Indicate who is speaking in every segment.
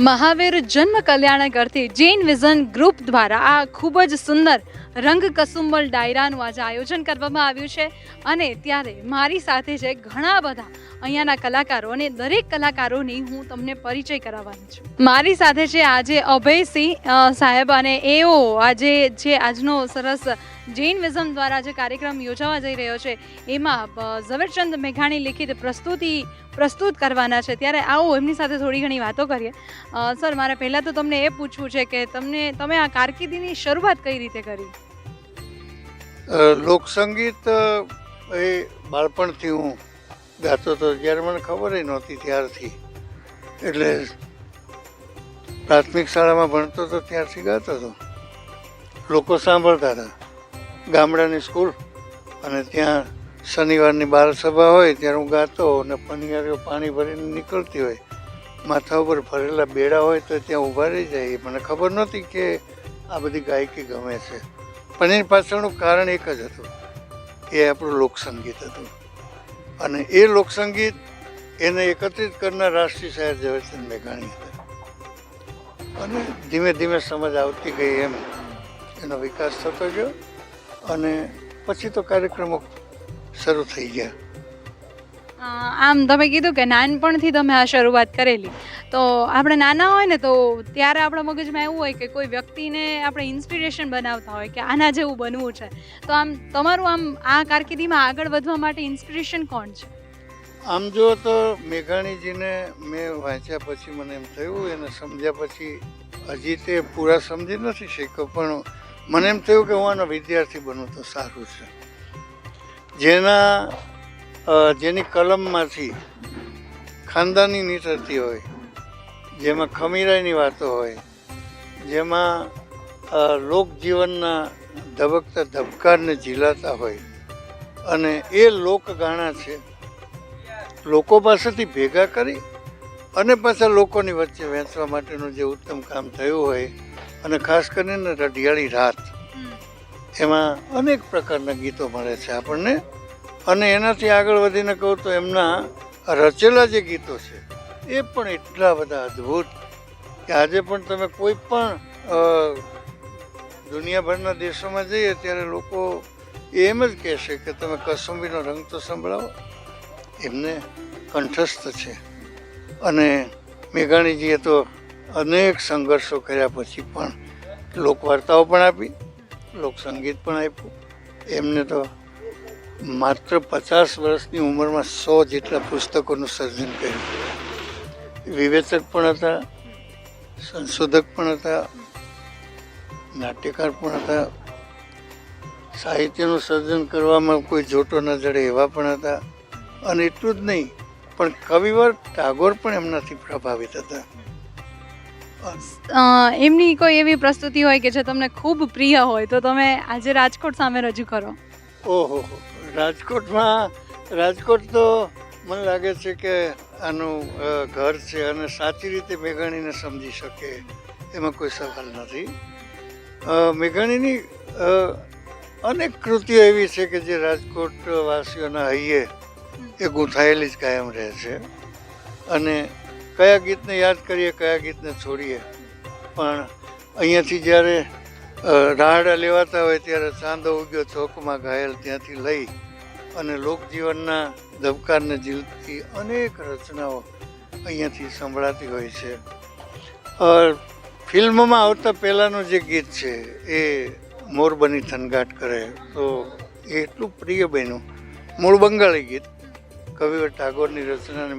Speaker 1: મહાવીર જન્મ કલ્યાણ કરતી Jain vision group દ્વારા આ ખૂબ જ સુંદર રંગ કસુંબલ ડાયરાનું આજે આયોજન કરવામાં આવ્યું છે અને ત્યારે મારી સાથે છે ઘણા બધા અહીંયાના કલાકારો અને દરેક કલાકારોની હું તમને પરિચય કરાવવાની છું. મારી સાથે છે આજે અભયસિંહ સાહેબ અને એઓ આજે જે આજનો સરસ જૈન વિઝન દ્વારા જે કાર્યક્રમ યોજાવા જઈ રહ્યો છે એમાં ઝવેરચંદ મેઘાણી લિખિત પ્રસ્તુત કરવાના છે. ત્યારે આવો એમની સાથે થોડી ઘણી વાતો કરીએ. સર, મારે પહેલાં તો તમને એ પૂછવું છે કે તમે આ કારકિર્દીની શરૂઆત કઈ રીતે કરી?
Speaker 2: લોકસંગીત એ બાળપણથી હું ગાતો હતો, જ્યારે મને ખબર નહોતી ત્યારથી. એટલે પ્રાથમિક શાળામાં ભણતો હતો ત્યારથી ગાતો હતો. લોકો સાંભળતા હતા. ગામડાની સ્કૂલ અને ત્યાં શનિવારની બાળ સભા હોય ત્યારે હું ગાતો અને પનિયારીઓ પાણી ભરીને નીકળતી હોય, માથા ઉપર ભરેલા બેડા હોય તો ત્યાં ઊભા રહી જાય. મને ખબર નહોતી કે આ બધી ગાયકી ગમે છે, પણ એની પાછળનું કારણ એક જ હતું, એ આપણું લોકસંગીત હતું. અને એ લોકસંગીત એને એકત્રિત કરનાર રાષ્ટ્રીય શાયર ઝવેરચંદ મેઘાણી હતા. અને ધીમે ધીમે સમજ આવતી ગઈ એમ એનો વિકાસ થતો ગયો અને પછી તો કાર્યક્રમો શરૂ થઈ ગયા.
Speaker 1: આમ તમે કીધું કે નાનપણથી તમે આ શરૂઆત કરેલી, તો આપણે નાના હોય ને તો ત્યારે આપણા મગજમાં એવું હોય કે કોઈ વ્યક્તિને આપણે ઇન્સ્પિરેશન બનાવતા હોય કે આના જેવું બનવું છે. તો આમ તમારું આમ આ કારકિર્દીમાં આગળ વધવા માટે ઇન્સ્પિરેશન કોણ છે?
Speaker 2: આમ જો તો મેઘાણીજીને મેં વાંચ્યા પછી મને એમ થયું, એને સમજ્યા પછી હજી તે પૂરા સમજી નથી શક્યો, પણ મને એમ થયું કે હું આનો વિદ્યાર્થી બનું તો સારું છે. જેની કલમમાંથી ખાનદાની નીતરતી હોય, જેમાં ખમીરાઈની વાતો હોય, જેમાં લોકજીવનના ધબકતા ધબકારને ઝીલાતા હોય, અને એ લોકગાણા છે લોકો પાસેથી ભેગા કરી અને પાછા લોકોની વચ્ચે વહેંચવા માટેનું જે ઉત્તમ કામ થયું હોય, અને ખાસ કરીને રઢિયાળી રાત, એમાં અનેક પ્રકારના ગીતો મળે છે આપણને. અને એનાથી આગળ વધીને કહું તો એમના રચેલા જે ગીતો છે એ પણ એટલા બધા અદ્ભુત કે આજે પણ તમે કોઈ પણ દુનિયાભરના દેશોમાં જઈએ ત્યારે લોકો એમ જ કહેશે કે તમે કસુંબીનો રંગ તો સંભળાવો. એમને કંઠસ્થ છે. અને મેઘાણીજીએ તો અનેક સંઘર્ષો કર્યા પછી પણ લોકવાર્તાઓ પણ આપી, લોકસંગીત પણ આપ્યું. એમને તો માત્ર 50 વર્ષની ઉંમરમાં 100 જેટલા પુસ્તકોનું સર્જન કર્યું. વિવેચક પણ હતા, સંશોધક પણ હતા, નાટ્યકાર પણ હતા, સાહિત્યનું સર્જન કરવામાં કોઈ જોટો ન જડે એવા પણ હતા. અને એટલું જ નહીં, પણ કવિવર ટાગોર પણ એમનાથી પ્રભાવિત હતા.
Speaker 1: એમની કોઈ એવી પ્રસ્તુતિ હોય કે જે તમને ખૂબ પ્રિય હોય તો તમે આજે રાજકોટ સામે રજૂ કરો?
Speaker 2: ઓહો, રાજકોટ તો મને લાગે છે કે આનું ઘર છે અને સાચી રીતે મેઘાણીને સમજી શકે એમાં કોઈ સવાલ નથી. મેઘાણીની અનેક કૃતિઓ એવી છે કે જે રાજકોટ વાસીઓના હૈયે એ ગૂંથાયેલી જ કાયમ રહે છે. અને કયા ગીતને યાદ કરીએ, કયા ગીતને છોડીએ, પણ અહીંયાથી જ્યારે રાહડા લેવાતા હોય ત્યારે ચાંદો ઉગ્યો ચોકમાં ઘાયલ ત્યાંથી લઈ અને લોકજીવનના ધબકારને ઝીલતી અનેક રચનાઓ અહીંયાથી સંભળાતી હોય છે. ફિલ્મમાં આવતા પહેલાંનું જે ગીત છે એ મોરબની થનગાટ કરે તો એ એટલું પ્રિય બન્યું. મૂળ બંગાળી ગીત, કવિવર ટાગોરની રચના. અને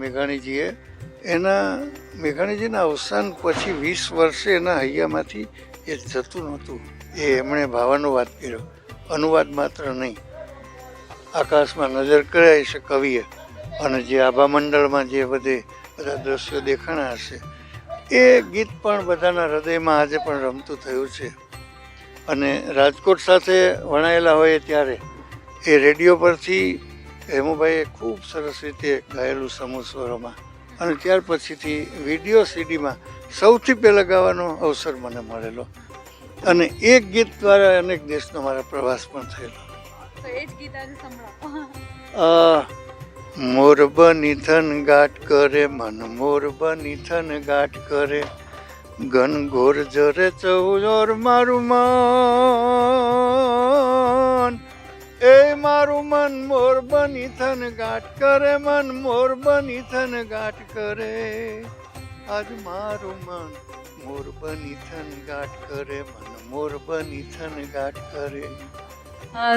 Speaker 2: મેઘાણીજીના અવસાન પછી 20 વર્ષે એના હૈયામાંથી એ જતું નહોતું. એ એમણે ભાવાનુવાદ કર્યો, અનુવાદ માત્ર નહીં. આકાશમાં નજર કરાઈ છે કવિએ, અને જે આભામંડળમાં જે બધા દ્રશ્યો દેખાણા હશે એ ગીત પણ બધાના હૃદયમાં આજે પણ રમતું થયું છે. અને રાજકોટ સાથે વણાયેલા હોય ત્યારે એ રેડિયો પરથી હેમુભાઈએ ખૂબ સરસ રીતે ગાયેલું સમૂહ સ્વરોમાં, અને ત્યાર પછીથી વિડીયો સીડીમાં સૌથી પહેલાં ગાવાનો અવસર મને મળેલો. અને એક ગીત દ્વારા અનેક દેશનો મારા પ્રવાસ પણ થયેલો. મોર બની થન ગાટ કરે મન, મોર બની થન ગાટ કરે ઘનઘોર જરે ચૌર મારું મન, એ મારું મન મોર બની થન ગાંઠ કરે, મન મોર બની થન ગાંઠ કરે. આજ મારું મન મોર બની થન ગાંઠ કરે, મન મોર બની થન ગાંઠ કરે.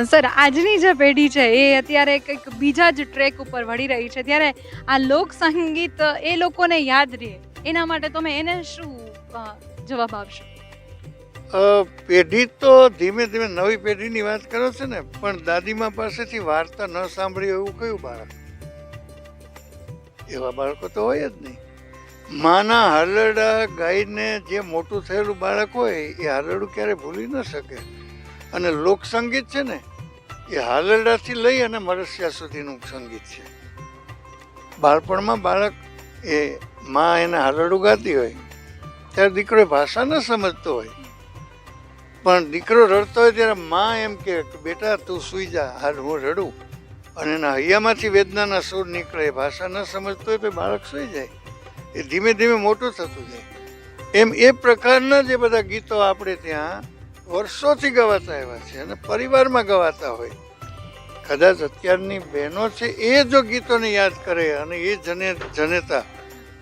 Speaker 1: સર, આજની જે પેઢી છે એ અત્યારે કંઈક બીજા જ ટ્રેક ઉપર વળી રહી છે, ત્યારે આ લોક સંગીત એ લોકોને યાદ રહે એના માટે તમે એને શું જવાબ આપશો?
Speaker 2: પેઢી તો ધીમે ધીમે નવી પેઢીની વાત કરો છો ને, પણ દાદીમા પાસેથી વાર્તા ન સાંભળી એવું કયું બાળક? એવા બાળકો તો હોય જ નહીં. માના હાલરડા ગાઈને જે મોટું થયેલું બાળક હોય એ હાલરડું ક્યારે ભૂલી ન શકે. અને લોકસંગીત છે ને એ હાલરડાથી લઈ અને મરસ્યા સુધીનું સંગીત છે. બાળપણમાં બાળક એ માં એને હાલરડું ગાતી હોય ત્યારે દીકરો ભાષા ન સમજતો હોય, પણ દીકરો રડતો હોય ત્યારે માં એમ કે બેટા તું સૂઈ જા, હાલ હું રડું, અને એના હૈયામાંથી વેદનાના સૂર નીકળે. ભાષા ન સમજતો હોય તો બાળક સૂઈ જાય. એ ધીમે ધીમે મોટું થતું જાય. એમ એ પ્રકારના જે બધા ગીતો આપણે ત્યાં વર્ષોથી ગવાતા આવ્યા છે અને પરિવારમાં ગવાતા હોય. કદાચ અત્યારની બહેનો છે એ જો ગીતોને યાદ કરે અને એ જનેતા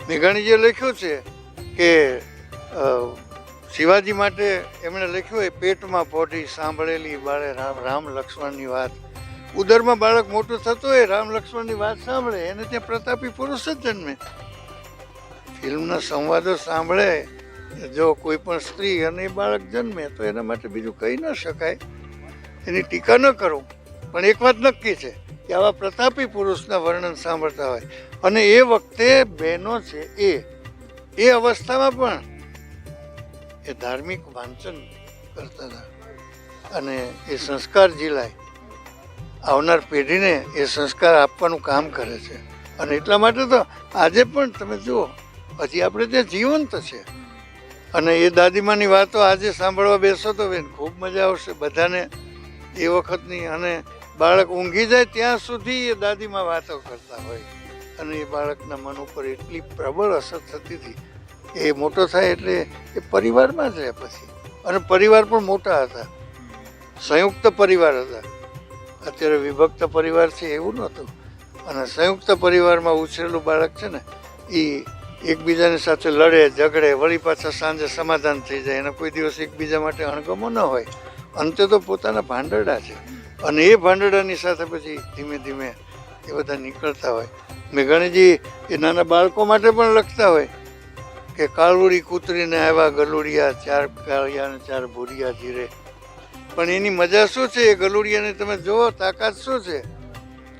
Speaker 2: મેઘાણીજીએ લખ્યું છે કે શિવાજી માટે એમણે લખ્યું હોય, પેટમાં પોઢી સાંભળેલી બાળે રામ લક્ષ્મણની વાત. ઉદરમાં બાળક મોટું થતું હોય, રામ લક્ષ્મણની વાત સાંભળે, એને ત્યાં પ્રતાપી પુરુષ જ જન્મે. ફિલ્મના સંવાદો સાંભળે જો કોઈ પણ સ્ત્રી અને એ બાળક જન્મે તો એના માટે બીજું કહી ન શકાય, એની ટીકા ન કરું. પણ એક વાત નક્કી છે કે આવા પ્રતાપી પુરુષના વર્ણન સાંભળતા હોય અને એ વખતે બહેનો છે એ અવસ્થામાં પણ એ ધાર્મિક વાંચન કરતા હતા અને એ સંસ્કાર ઝીલાય. આવનાર પેઢીને એ સંસ્કાર આપવાનું કામ કરે છે. અને એટલા માટે તો આજે પણ તમે જુઓ હજી આપણે ત્યાં જીવંત છે. અને એ દાદીમાની વાતો આજે સાંભળવા બેસો તો બેન ખૂબ મજા આવશે બધાને એ વખતની. અને બાળક ઊંઘી જાય ત્યાં સુધી એ દાદીમાં વાતો કરતા હોય અને એ બાળકના મન ઉપર એટલી પ્રબળ અસર થતી હતી. એ મોટો થાય એટલે એ પરિવારમાં જ રહે પછી. અને પરિવાર પણ મોટા હતા, સંયુક્ત પરિવાર હતા. અત્યારે વિભક્ત પરિવાર છે એવું નહોતું. અને સંયુક્ત પરિવારમાં ઉછરેલું બાળક છે ને એ એકબીજાની સાથે લડે ઝઘડે, વળી પાછા સાંજે સમાધાન થઈ જાય. એને કોઈ દિવસ એકબીજા માટે અણગમો ન હોય. અંતે તો પોતાના ભાંડરડા છે અને એ ભાંડરડાની સાથે પછી ધીમે ધીમે એ બધા નીકળતા હોય. મેઘાણીજી એ નાના બાળકો માટે પણ લખતા હોય કે કાળુડી કૂતરીને આવ્યા ગલુડિયા, 4 કાળિયા ને 4 ભૂરિયા જીરે. પણ એની મજા શું છે એ ગલુડિયાને તમે જુઓ, તાકાત શું છે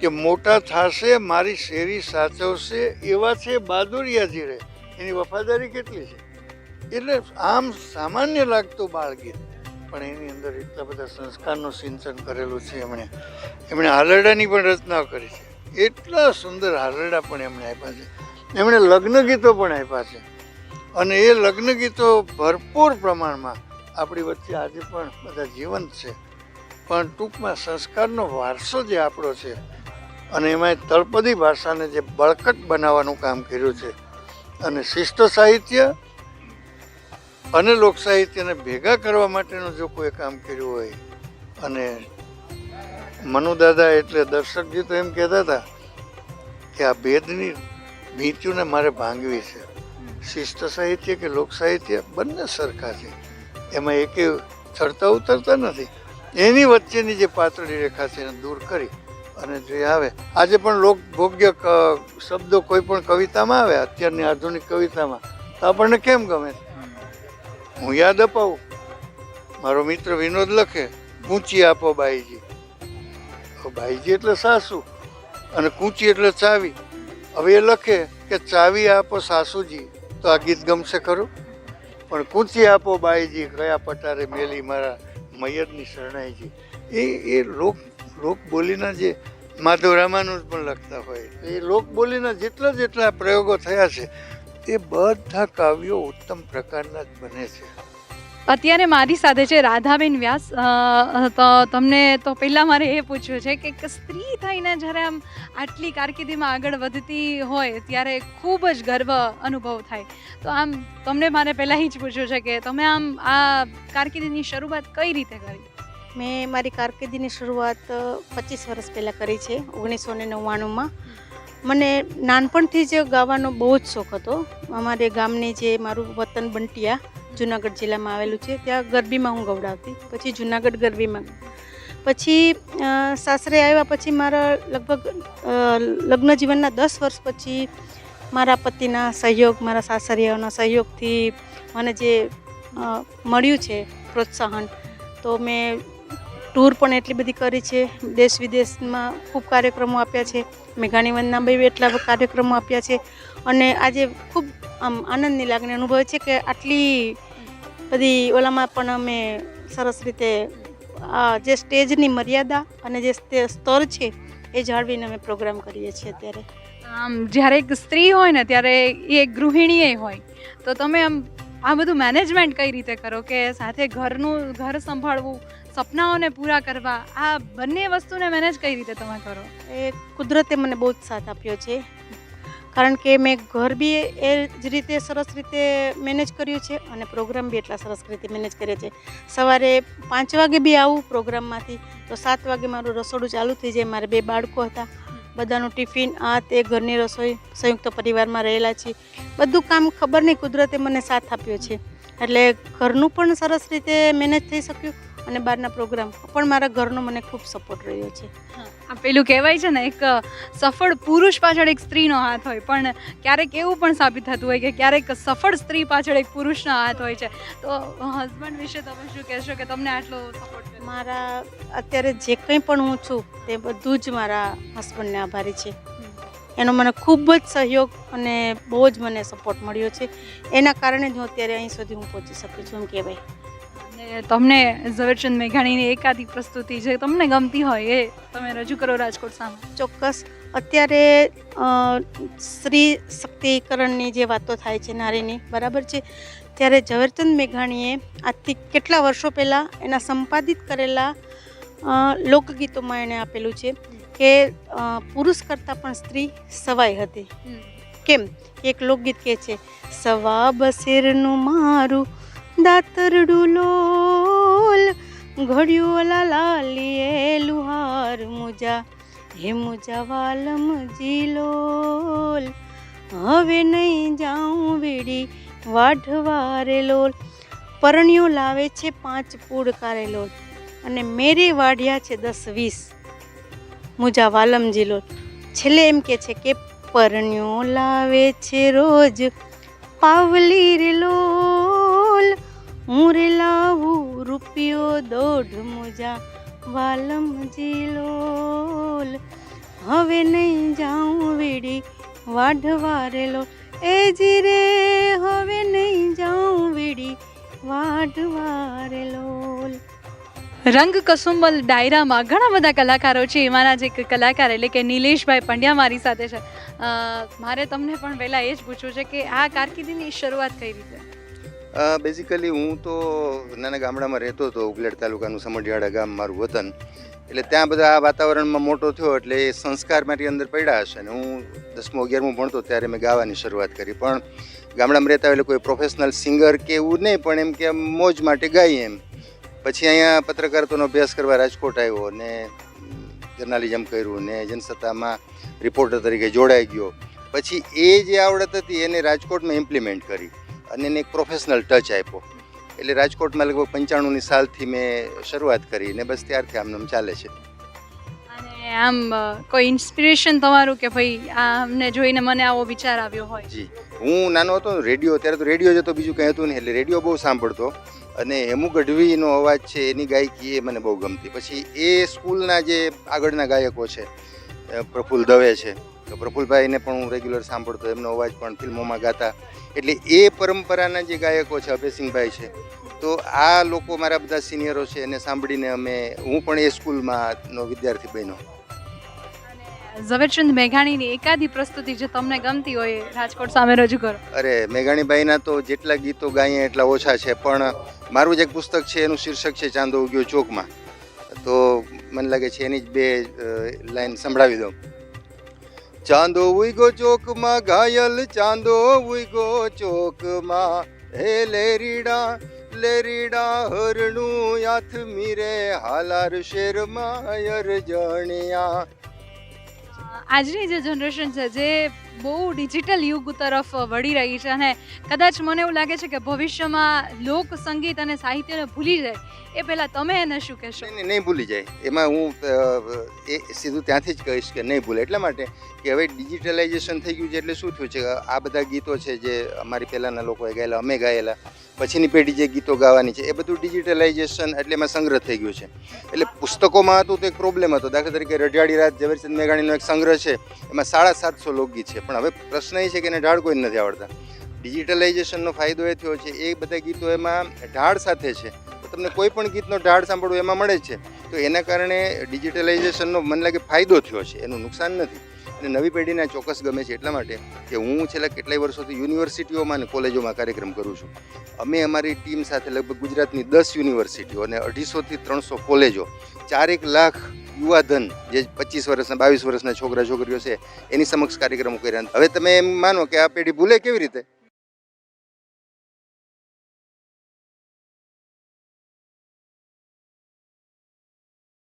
Speaker 2: કે મોટા થાશે મારી શેરી સાચવશે એવા છે બહાદુરિયા જીરે. એની વફાદારી કેટલી છે. એટલે આમ સામાન્ય લાગતું બાળગીત પણ એની અંદર એટલા બધા સંસ્કારનું સિંચન કરેલું છે. એમણે હાલરડાની પણ રચના કરી છે. એટલા સુંદર હાલરડા પણ એમણે આપ્યા છે. એમણે લગ્ન ગીતો પણ આપ્યા છે અને એ લગ્ન ગીતો ભરપૂર પ્રમાણમાં આપણી વચ્ચે આજે પણ બધા જીવંત છે. પણ ટૂંકમાં સંસ્કારનો વારસો જે આપણો છે અને એમાં તળપદી ભાષાને જે બળકટ બનાવવાનું કામ કર્યું છે અને શિષ્ટ સાહિત્ય અને લોક સાહિત્યને ભેગા કરવા માટેનું જો કોઈ કામ કર્યું હોય. અને મનુદાદા એટલે દર્શકજી તો એમ કહેતા હતા કે આ ભેદની ભીંત્યુંને મારે ભાંગવી છે. શિષ્ટ સાહિત્ય કે લોક સાહિત્ય બંને સરખા છે, એમાં એકે ચડતા ઉતરતા નથી. એની વચ્ચેની જે પાતળી રેખા છે એને દૂર કરી અને જે આવે આજે પણ લોકભોગ્ય શબ્દો કોઈ પણ કવિતામાં આવે, અત્યારની આધુનિક કવિતામાં, તો આપણને કેમ ગમે છે? હું યાદ અપાવું, મારો મિત્ર વિનોદ લખે કૂંચી આપો બાઈજી. બાઈજી એટલે સાસુ અને કૂંચી એટલે ચાવી. હવે એ લખે કે ચાવી આપો સાસુજી, તો આ ગીત ગમશે ખરું? પણ કૂંચી આપો બાઈજી, કયા પટારે મેલી મારા મૈયરની શરણાઈજી. એ લોક બોલીના જે માધવ રામાનુજ પણ લખતા હોય, એ લોક બોલીના જેટલા પ્રયોગો થયા છે એ બધા કાવ્યો ઉત્તમ પ્રકારના જ બને છે.
Speaker 1: અત્યારે મારી સાથે છે રાધાબેન વ્યાસ. તો તમને તો પહેલાં મારે એ પૂછવું છે કે એક સ્ત્રી થઈને જ્યારે આમ આટલી કારકિર્દીમાં આગળ વધતી હોય ત્યારે ખૂબ જ ગર્વ અનુભવ થાય. તો આમ તમને મારે પહેલાં જ પૂછવું છે કે તમે આમ આ કારકિર્દીની શરૂઆત કઈ રીતે કરી?
Speaker 3: મેં મારી કારકિર્દીની શરૂઆત 25 વર્ષ પહેલાં કરી છે, 1999માં. મને નાનપણથી જ ગાવાનો બહુ જ શોખ હતો. અમારે ગામની જે મારું વતન બંટિયા જુનાગઢ જિલ્લામાં આવેલું છે, ત્યાં ગરબીમાં હું ગવડાવતી. પછી જુનાગઢ ગરબીમાં, પછી સાસરે આવ્યા પછી મારા લગભગ લગ્ન જીવનના 10 વર્ષ પછી મારા પતિના સહયોગ, મારા સાસરિયાઓના સહયોગથી મને જે મળ્યું છે પ્રોત્સાહન, તો મેં ટૂર પણ એટલી બધી કરી છે. દેશ વિદેશમાં ખૂબ કાર્યક્રમો આપ્યા છે. મેઘાણી વંદના બી એટલા કાર્યક્રમો આપ્યા છે. અને આજે ખૂબ આમ આનંદની લાગણી અનુભવે છે કે આટલી બધી ઓલામાં પણ અમે સરસ રીતે આ જે સ્ટેજની મર્યાદા અને જે સ્તર છે એ જાળવીને અમે પ્રોગ્રામ કરીએ છીએ. અત્યારે
Speaker 1: આમ જ્યારે એક સ્ત્રી હોય ને ત્યારે એ એક ગૃહિણીએ હોય, તો તમે આમ આ બધું મેનેજમેન્ટ કઈ રીતે કરો કે સાથે ઘર સંભાળવું, સપનાઓને પૂરા કરવા, આ બંને વસ્તુને મેનેજ કઈ રીતે તમે કરો?
Speaker 3: એ કુદરતે મને બહુ જ સાથ આપ્યો છે. કારણ કે મેં ઘર બી એ જ રીતે સરસ રીતે મેનેજ કર્યું છે અને પ્રોગ્રામ બી એટલા સરસ રીતે મેનેજ કર્યો છે. સવારે 5 વાગે બી આવું પ્રોગ્રામમાંથી તો 7 વાગે મારું રસોડું ચાલુ થઈ જાય. મારે 2 બાળકો હતા, બધાનું ટિફિન, આ તે ઘરની રસોઈ, સંયુક્ત પરિવારમાં રહેલા છીએ. બધું કામ ખબર નહીં કુદરતે મને સાથ આપ્યો છે. એટલે ઘરનું પણ સરસ રીતે મેનેજ થઈ શક્યું અને બહારના પ્રોગ્રામ પણ મારા ઘરનો મને ખૂબ સપોર્ટ રહ્યો છે.
Speaker 1: આ પેલું કહેવાય છે ને, એક સફળ પુરુષ પાછળ એક સ્ત્રીનો હાથ હોય, પણ ક્યારેક એવું પણ સાબિત થતું હોય કે ક્યારેક સફળ સ્ત્રી પાછળ એક પુરુષનો હાથ હોય છે. તો હસબન્ડ વિશે તમે શું કહેશો કે તમને આટલો સપોર્ટ?
Speaker 3: મારા અત્યારે જે કંઈ પણ હું છું તે બધું જ મારા હસબન્ડને આભારી છે. એનો મને ખૂબ જ સહયોગ અને બહુ જ મને સપોર્ટ મળ્યો છે. એના કારણે જ હું અત્યારે અહીં સુધી હું પહોંચી શકું છું એમ કહેવાય.
Speaker 1: અને તમને ઝવેરચંદ મેઘાણીની એકાદી પ્રસ્તુતિ જે તમને ગમતી હોય એ તમે રજૂ કરો રાજકોટ સામે.
Speaker 3: ચોક્કસ. અત્યારે સ્ત્રી શક્તિકરણની જે વાતો થાય છે નારીની, બરાબર છે, ત્યારે ઝવેરચંદ મેઘાણીએ આજથી કેટલા વર્ષો પહેલાં એના સંપાદિત કરેલા લોકગીતોમાં એણે આપેલું છે કે પુરુષ કરતાં પણ સ્ત્રી સવાઈ હતી. કેમ? એક લોકગીત કહે છે, સવા બસેરનું મારું દાતરડું લોલ, ઘડ્યું લાલીએ લુહાર મુજા, હે મુજા વાલમ જીલોલ, હવે નહીં જાઉં વીડી વાઢવારે લોલ. પરણ્યો લાવે છે 5 પૂડ કારેલોલ અને મેરી વાઢ્યા છે 10-20 મુજા વાલમજી લોલ. છેલ્લે એમ કે છે કે પરણ્યો લાવે છે રોજ પાવલી રે લોલ, હું રે લાવું રૂપિયો 1.5 મુજા વાલમજી લોલ, હવે નહીં જાઉં વીડી વાઢવારે લોલ, એ જી રે હવે નહીં જાઉં વીડી વાઢવારે લોલ.
Speaker 1: રંગ કસુંબલ ડાયરામાં ઘણા બધા કલાકારો છે. એમાંના જ એક કલાકાર એટલે કે નિલેશભાઈ પંડ્યા મારી સાથે છે. મારે તમને પણ પહેલાં એ જ પૂછવું છે કે આ કારકિર્દીની શરૂઆત કઈ રીતે?
Speaker 4: બેઝિકલી હું તો નાના ગામડામાં રહેતો હતો. ઉગલેડ તાલુકાનું સમઢિયાળા ગામ મારું વતન. એટલે ત્યાં બધા આ વાતાવરણમાં મોટો થયો એટલે એ સંસ્કાર મારી અંદર પડ્યા હશે. અને હું 10મું 11મું ભણતો ત્યારે મેં ગાવાની શરૂઆત કરી. પણ ગામડામાં રહેતા એટલે કોઈ પ્રોફેશનલ સિંગર કે એવું નહીં, પણ એમ કે મોજ માટે ગાઈએ એમ. પછી અહીંયા પત્રકારત્વનો અભ્યાસ કરવા રાજકોટ આવ્યો ને જર્નાલિઝમ કર્યું ને જનસત્તામાં રિપોર્ટર તરીકે જોડાઈ ગયો. પછી એ જે આવડત હતી એને રાજકોટમાં ઇમ્પ્લિમેન્ટ કરી અને એને એક પ્રોફેશનલ ટચ આપ્યો. એટલે રાજકોટમાં લગભગ 95ની સાલથી મેં શરૂઆત કરી ને બસ ત્યારથી આમ ચાલે છે.
Speaker 1: અને આમ કોઈ ઇન્સ્પિરેશન તમારું કે ભાઈ આમને જોઈને મને આવો વિચાર આવ્યો હોય?
Speaker 4: જી, હું નાનો હતો રેડિયો, ત્યારે તો રેડિયો જ હતો, બીજું કંઈ હતું નહીં. એટલે રેડિયો બહુ સાંભળતો અને હેમુ ગઢવીનો અવાજ છે, એની ગાયકી એ મને બહુ ગમતી. પછી એ સ્કૂલના જે આગળના ગાયકો છે, પ્રફુલ્લ દવે છે, તો પ્રફુલ્લભાઈને પણ હું રેગ્યુલર સાંભળતો. એમનો અવાજ પણ ફિલ્મોમાં ગાતા. એટલે એ પરંપરાના જે ગાયકો છે, અભયસિંહભાઈ છે, તો આ લોકો મારા બધા સિનિયરો છે એને સાંભળીને હું પણ એ સ્કૂલમાંનો વિદ્યાર્થી બન્યો.
Speaker 1: ઝવેરચંદ મેઘાણીની એકાદી પ્રસ્તુતિ જે તમને ગમતી હોય એ રાજકોટ સામે રજૂ કરો.
Speaker 4: અરે મેઘાણીભાઈના તો જેટલા ગીતો ગાઈએ એટલા ઓછા છે, પણ મારું જ એક પુસ્તક છે એનું શીર્ષક છે ચાંદો ઉગ્યો ચોકમાં, તો મને લાગે છે એની જ બે લાઈન સંભળાવી દઉં. ચાંદો ઉગ્યો ચોકમાં ઘાયલ ચાંદો ઉગ્યો ચોકમાં, હે લેરીડા લેરીડા હરણું યાથ મીરે હાલાર શેરમાં અરજણિયા.
Speaker 1: આજની જે જનરેશન છે જે બહુ ડિજિટલ યુગ તરફ વળી રહી છે અને કદાચ મને એવું લાગે છે કે ભવિષ્યમાં લોક સંગીત અને સાહિત્યને ભૂલી જાય એ પહેલાં તમે એને શું કહેશો?
Speaker 4: નહીં ભૂલી જાય, એમાં હું એ સીધું ત્યાંથી જ કહીશ કે નહીં ભૂલે. એટલા માટે કે હવે ડિજિટલાઇઝેશન થઈ ગયું છે, એટલે શું થયું છે કે આ બધા ગીતો છે જે અમારી પહેલાંના લોકોએ ગાયેલા, અમે ગાયેલા, પછીની પેઢી જે ગીતો ગાવાની છે એ બધું ડિજિટલાઇઝેશન એટલે એમાં સંગ્રહ થઈ ગયું છે. એટલે પુસ્તકોમાં હતું તો એક પ્રોબ્લેમ હતો. દાખલા તરીકે રઢિયાળી રાત ઝવેરચંદ મેઘાણીનો એક સંગ્રહ છે, એમાં 750 લોકગીત છે, પણ હવે પ્રશ્ન એ છે કે એને ઢાળ કોઈ નથી આવડતા. ડિજિટલાઇઝેશનનો ફાયદો એ થયો છે એ બધા ગીતો એમાં ઢાળ સાથે છે, તો તમને કોઈ પણ ગીતનો ઢાળ સાંભળવું એમાં મળે જ છે. તો એના કારણે ડિજિટલાઇઝેશનનો મને લાગે ફાયદો થયો છે, એનું નુકસાન નથી. અને નવી પેઢીને ચોક્કસ ગમે છે એટલા માટે કે હું છેલ્લા કેટલાય વર્ષોથી યુનિવર્સિટીઓમાં અને કોલેજોમાં કાર્યક્રમ કરું છું. અમે અમારી ટીમ સાથે લગભગ ગુજરાતની 10 યુનિવર્સિટીઓ અને 250 થી 300 કોલેજો, 4-1 લાખ યુવાધન જે 25 વર્ષના 22 વર્ષના છોકરા છોકરીઓ છે એની સમક્ષ કાર્યક્રમો કર્યા. હવે તમે એમ માનો કે આ પેઢી ભૂલે કેવી રીતે?